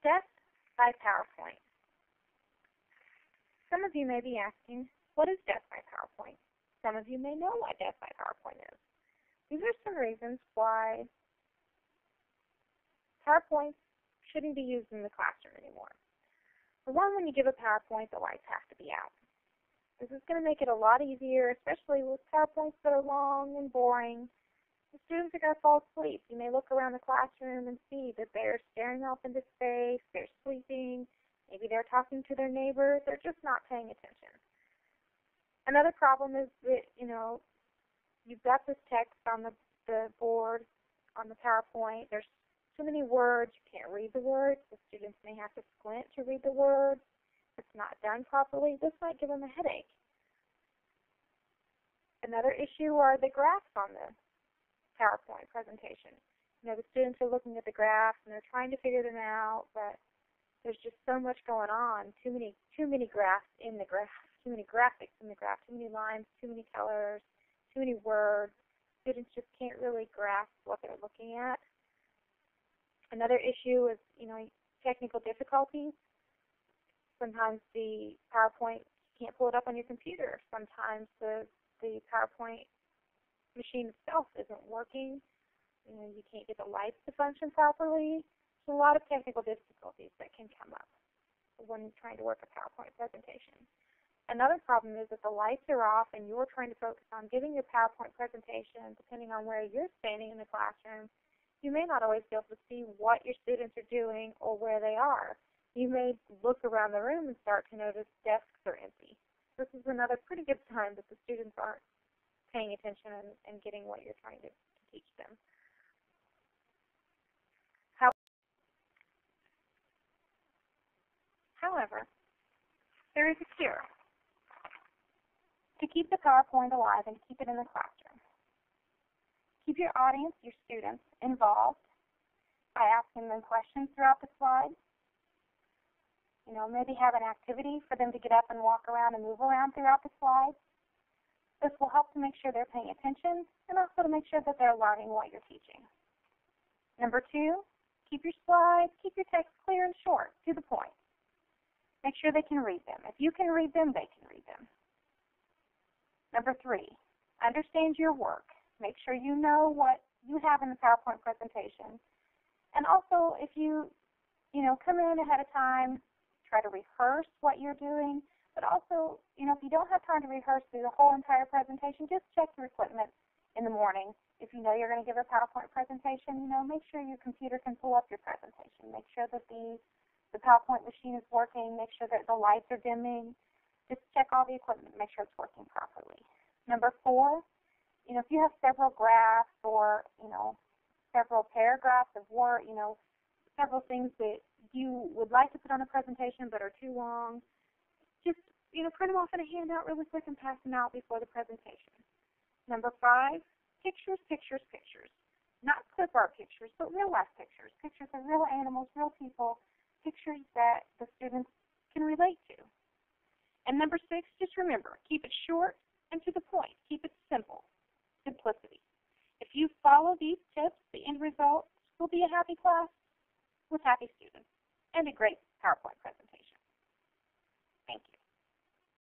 Death by PowerPoint. Some of you may be asking, what is death by PowerPoint? Some of you may know what death by PowerPoint is. These are some reasons why PowerPoint shouldn't be used in the classroom anymore. For one, when you give a PowerPoint, the lights have to be out. This is going to make it a lot easier, especially with PowerPoints that are long and boring. The students are going to fall asleep. You may look around the classroom and see that they're staring off into space, they're sleeping, maybe they're talking to their neighbors, they're just not paying attention. Another problem is that, you've got this text on the board, on the PowerPoint. There's too many words. You can't read the words. The students may have to squint to read the words. If it's not done properly, this might give them a headache. Another issue are the graphs on the PowerPoint presentation. The students are looking at the graphs and they're trying to figure them out, but there's just so much going on. Too many graphs in the graph, too many graphics in the graph, too many lines, too many colors, too many words. Students just can't really grasp what they're looking at. Another issue is, technical difficulties. Sometimes the PowerPoint, you can't pull it up on your computer. Sometimes the PowerPoint machine itself isn't working. You can't get the lights to function properly. There's a lot of technical difficulties that can come up when trying to work a PowerPoint presentation. Another problem is that the lights are off and you're trying to focus on giving your PowerPoint presentation. Depending on where you're standing in the classroom, you may not always be able to see what your students are doing or where they are. You may look around the room and start to notice desks are empty. This is another pretty good sign that the students aren't paying attention and getting what you're trying to teach them. However, there is a cure to keep the PowerPoint alive and keep it in the classroom. Keep your audience, your students, involved by asking them questions throughout the slide. Maybe have an activity for them to get up and walk around and move around throughout the slide. This will help to make sure they're paying attention and also to make sure that they're learning what you're teaching. Number 2, keep your slides, keep your text clear and short, to the point. Make sure they can read them. If you can read them, they can read them. Number 3, understand your work. Make sure you know what you have in the PowerPoint presentation. And also, if you come in ahead of time, try to rehearse what you're doing. But also, if you don't have time to rehearse through the whole entire presentation, just check your equipment in the morning. If you know you're going to give a PowerPoint presentation, make sure your computer can pull up your presentation. Make sure that the PowerPoint machine is working. Make sure that the lights are dimming. Just check all the equipment. Make sure it's working properly. Number 4, if you have several graphs or, several paragraphs of work, several things that you would like to put on a presentation but are too long, just, print them off in a handout really quick and pass them out before the presentation. Number 5, pictures, pictures, pictures. Not clip art pictures, but real-life pictures. Pictures of real animals, real people, pictures that the students can relate to. And number 6, just remember, keep it short and to the point. Keep it simple. Simplicity. If you follow these tips, the end result will be a happy class with happy students and a great PowerPoint